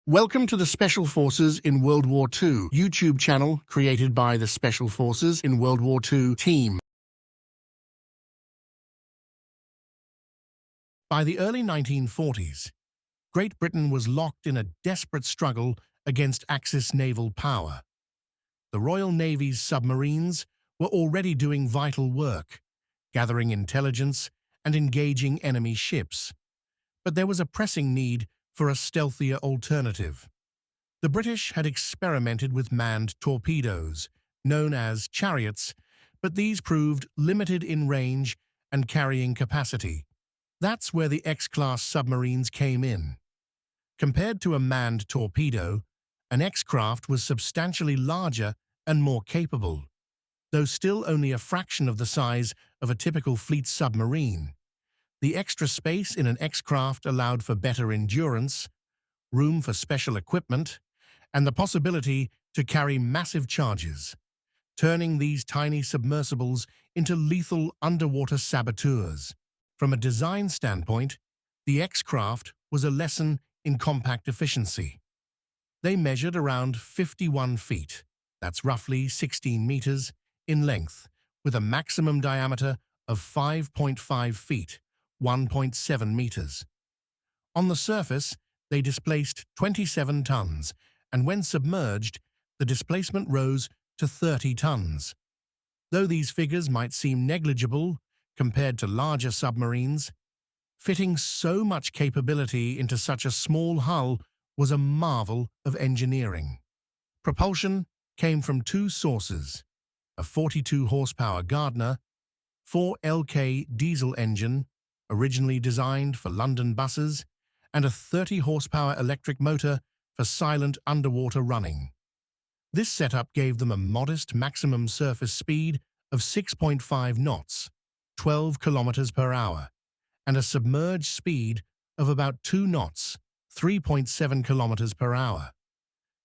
Welcome to the Special Forces in World War II YouTube channel created by the Special Forces in World War II team. By the early 1940s, Great Britain was locked in a desperate struggle against Axis naval power. The Royal Navy's submarines were already doing vital work, gathering intelligence and engaging enemy ships. But there was a pressing need for a stealthier alternative. The British had experimented with manned torpedoes, known as chariots, but these proved limited in range and carrying capacity. That's where the X-class submarines came in. Compared to a manned torpedo, an X-craft was substantially larger and more capable, though still only a fraction of the size of a typical fleet submarine. The extra space in an X-craft allowed for better endurance, room for special equipment, and the possibility to carry massive charges, turning these tiny submersibles into lethal underwater saboteurs. From a design standpoint, the X-craft was a lesson in compact efficiency. They measured around 51 feet, that's roughly 16 meters, in length, with a maximum diameter of 5.5 feet, 1.7 meters. On the surface, they displaced 27 tons, and when submerged, the displacement rose to 30 tons. Though these figures might seem negligible compared to larger submarines, fitting so much capability into such a small hull was a marvel of engineering. Propulsion came from two sources: a 42-horsepower Gardner 4LK diesel engine, originally designed for London buses, and a 30-horsepower electric motor for silent underwater running. This setup gave them a modest maximum surface speed of 6.5 knots, 12 kilometers per hour, and a submerged speed of about 2 knots, 3.7 kilometers per hour.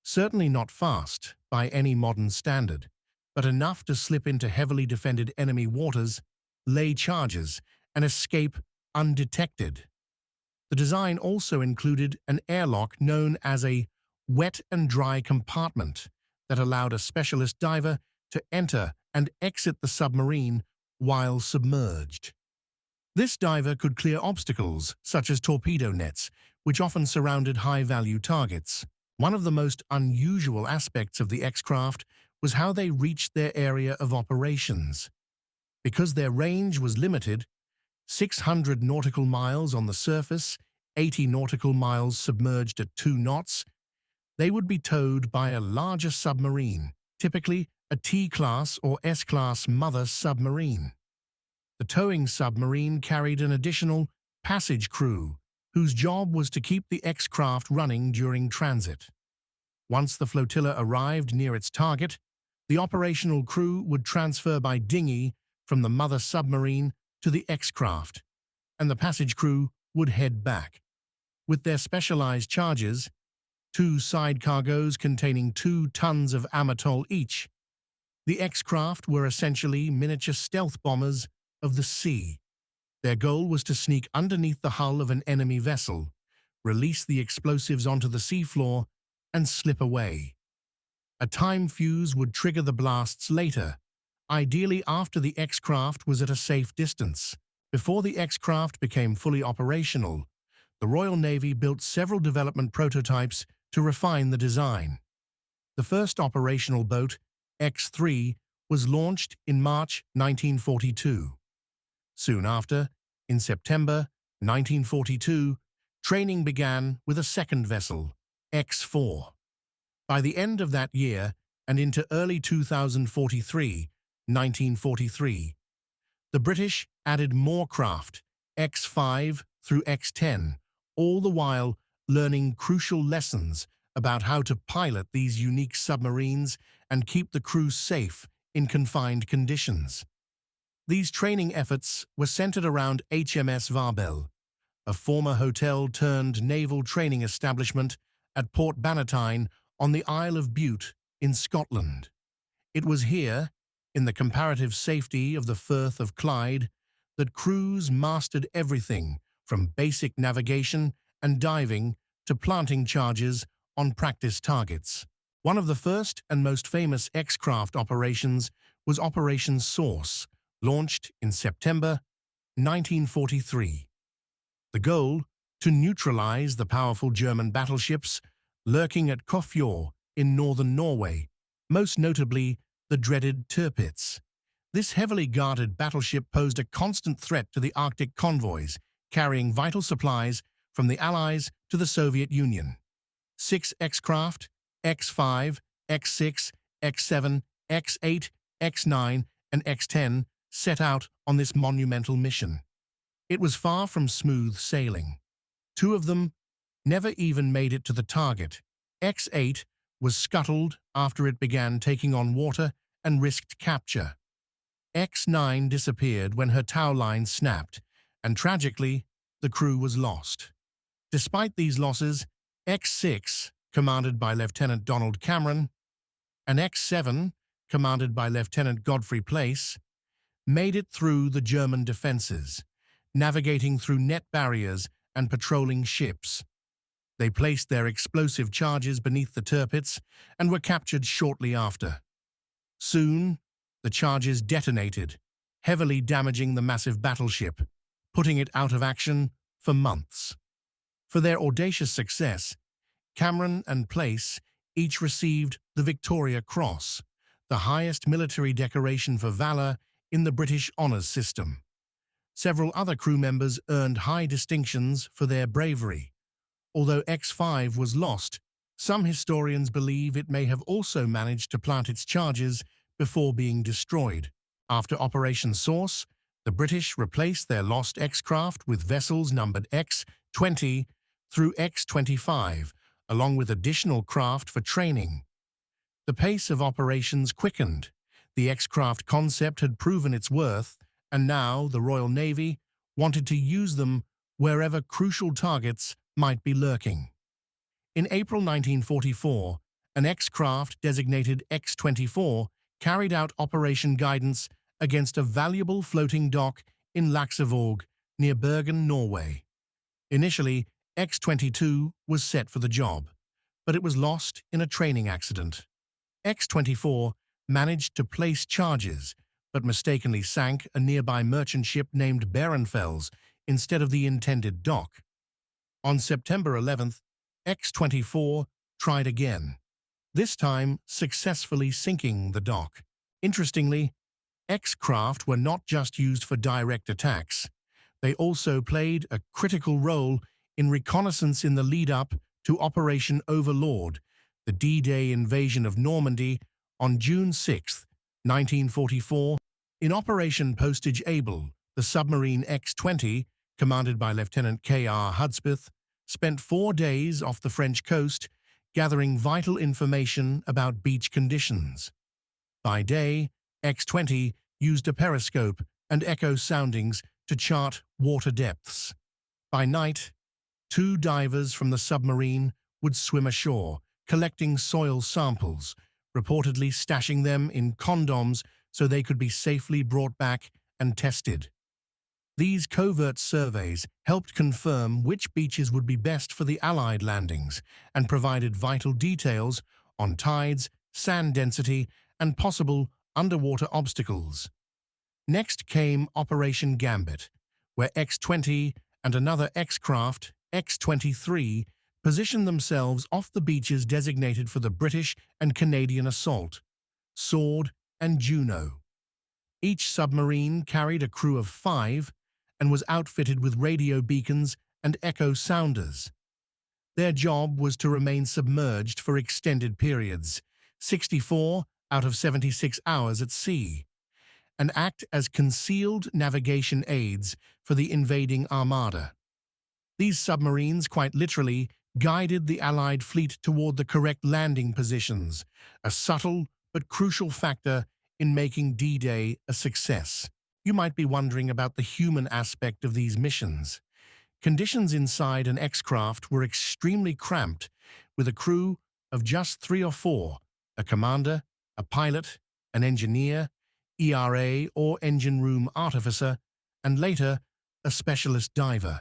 Certainly not fast by any modern standard, but enough to slip into heavily defended enemy waters, lay charges, and escape undetected. The design also included an airlock known as a wet and dry compartment that allowed a specialist diver to enter and exit the submarine while submerged. This diver could clear obstacles such as torpedo nets, which often surrounded high-value targets. One of the most unusual aspects of the X-craft was how they reached their area of operations. Because their range was limited, 600 nautical miles on the surface, 80 nautical miles submerged at 2 knots, they would be towed by a larger submarine, typically a T-class or S-class mother submarine. The towing submarine carried an additional passage crew, whose job was to keep the X-craft running during transit. Once the flotilla arrived near its target, the operational crew would transfer by dinghy from the mother submarine to the X-craft, and the passage crew would head back. With their specialized charges, 2 side cargoes containing 2 tons of amatol each, the X-craft were essentially miniature stealth bombers of the sea. Their goal was to sneak underneath the hull of an enemy vessel, release the explosives onto the seafloor, and slip away. A time fuse would trigger the blasts later, ideally after the X-craft was at a safe distance. Before the X-craft became fully operational, the Royal Navy built several development prototypes to refine the design. The first operational boat, X-3, was launched in March 1942. Soon after, in September 1942, training began with a second vessel, X-4. By the end of that year and into early 1943, the British added more craft, X-5 through X-10, all the while learning crucial lessons about how to pilot these unique submarines and keep the crew safe in confined conditions. These training efforts were centered around HMS Varbel, a former hotel-turned-naval training establishment at Port Bannatyne on the Isle of Bute in Scotland. It was here, in the comparative safety of the Firth of Clyde, that crews mastered everything from basic navigation and diving to planting charges on practice targets. One of the first and most famous X-craft operations was Operation Source, launched in September 1943. The goal, to neutralize the powerful German battleships lurking at Covert in northern Norway, most notably the dreaded Tirpitz. This heavily guarded battleship posed a constant threat to the Arctic convoys, carrying vital supplies from the Allies to the Soviet Union. 6 X-craft, X-5, X-6, X-7, X-8, X-9, and X-10 set out on this monumental mission. It was far from smooth sailing. 2 of them never even made it to the target. X-8 was scuttled after it began taking on water and risked capture. X-9 disappeared when her tow line snapped, and tragically, the crew was lost. Despite these losses, X-6, commanded by Lieutenant Donald Cameron, and X-7, commanded by Lieutenant Godfrey Place, made it through the German defenses, navigating through net barriers and patrolling ships. They placed their explosive charges beneath the Tirpitz and were captured shortly after. Soon, the charges detonated, heavily damaging the massive battleship, putting it out of action for months. For their audacious success, Cameron and Place each received the Victoria Cross, the highest military decoration for valor in the British honours system. Several other crew members earned high distinctions for their bravery. Although X-5 was lost, some historians believe it may have also managed to plant its charges before being destroyed. After Operation Source, the British replaced their lost X-craft with vessels numbered X-20 through X-25, along with additional craft for training. The pace of operations quickened. The X-craft concept had proven its worth, and now the Royal Navy wanted to use them wherever crucial targets might be lurking. In April 1944, an X-craft designated X-24 carried out operation guidance against a valuable floating dock in Laksevåg near Bergen, Norway. Initially, X-22 was set for the job, but it was lost in a training accident. X-24 managed to place charges, but mistakenly sank a nearby merchant ship named Behrenfels instead of the intended dock. On September 11th, X-24 tried again, this time successfully sinking the dock. Interestingly, X-craft were not just used for direct attacks. They also played a critical role in reconnaissance in the lead-up to Operation Overlord, the D-Day invasion of Normandy on June 6, 1944. In Operation Postage Able, the submarine X-20, commanded by Lieutenant K.R. Hudspeth, spent 4 days off the French coast, gathering vital information about beach conditions. By day, X-20 used a periscope and echo soundings to chart water depths. By night, 2 divers from the submarine would swim ashore, collecting soil samples, reportedly stashing them in condoms so they could be safely brought back and tested. These covert surveys helped confirm which beaches would be best for the Allied landings and provided vital details on tides, sand density, and possible underwater obstacles. Next came Operation Gambit, where X-20 and another X-craft, X-23, positioned themselves off the beaches designated for the British and Canadian assault, Sword and Juno. Each submarine carried a crew of 5 and was outfitted with radio beacons and echo sounders. Their job was to remain submerged for extended periods, 64 out of 76 hours at sea, and act as concealed navigation aids for the invading armada. These submarines quite literally guided the Allied fleet toward the correct landing positions, a subtle but crucial factor in making D-Day a success. You might be wondering about the human aspect of these missions. Conditions inside an X-craft were extremely cramped, with a crew of just 3 or 4, a commander, a pilot, an engineer, ERA or engine room artificer, and later, a specialist diver.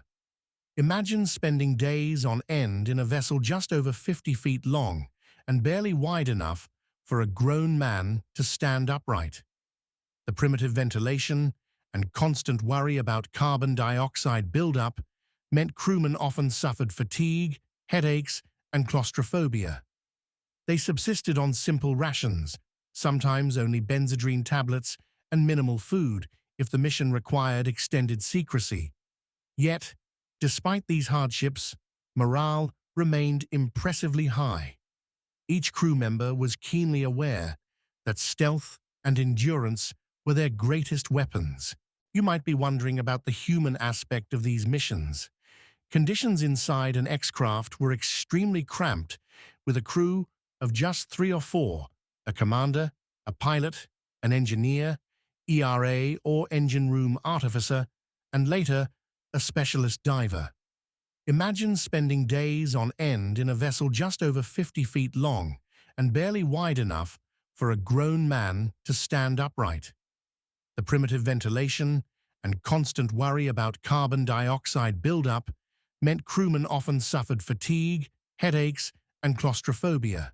Imagine spending days on end in a vessel just over 50 feet long and barely wide enough for a grown man to stand upright. The primitive ventilation and constant worry about carbon dioxide buildup meant crewmen often suffered fatigue, headaches, and claustrophobia. They subsisted on simple rations, sometimes only benzodrine tablets, and minimal food if the mission required extended secrecy. Yet, despite these hardships, morale remained impressively high. Each crew member was keenly aware that stealth and endurance were their greatest weapons. You might be wondering about the human aspect of these missions. Conditions inside an X-craft were extremely cramped, with a crew of just 3 or 4, a commander, a pilot, an engineer, ERA or engine room artificer, and later, a specialist diver. Imagine spending days on end in a vessel just over 50 feet long and barely wide enough for a grown man to stand upright. The primitive ventilation and constant worry about carbon dioxide buildup meant crewmen often suffered fatigue, headaches, and claustrophobia.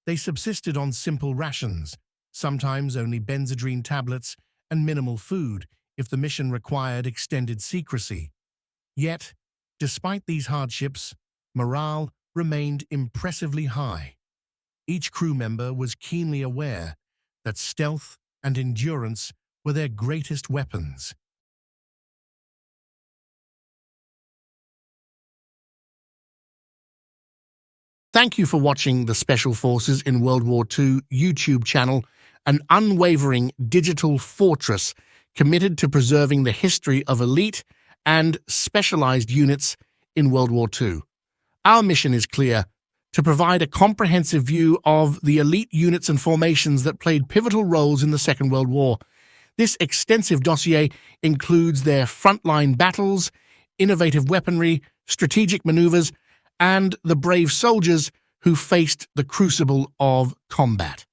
They subsisted on simple rations, sometimes only benzodrine tablets, and minimal food if the mission required extended secrecy. Yet, despite these hardships, morale remained impressively high. Each crew member was keenly aware that stealth and endurance were their greatest weapons. Thank you for watching the Special Forces in World War II YouTube channel, an unwavering digital fortress committed to preserving the history of elite and specialized units in World War II. Our mission is clear: to provide a comprehensive view of the elite units and formations that played pivotal roles in the Second World War. This extensive dossier includes their frontline battles, innovative weaponry, strategic maneuvers, and the brave soldiers who faced the crucible of combat.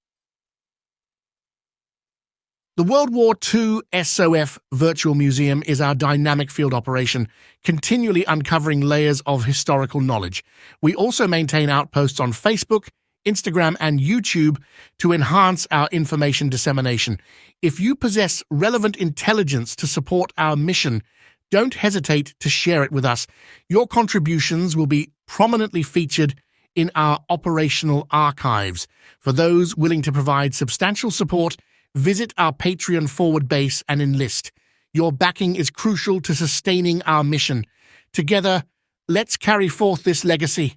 The World War II SOF Virtual Museum is our dynamic field operation, continually uncovering layers of historical knowledge. We also maintain outposts on Facebook, Instagram, and YouTube to enhance our information dissemination. If you possess relevant intelligence to support our mission, don't hesitate to share it with us. Your contributions will be prominently featured in our operational archives. For those willing to provide substantial support, visit our Patreon forward base and enlist. Your backing is crucial to sustaining our mission. Together, let's carry forth this legacy.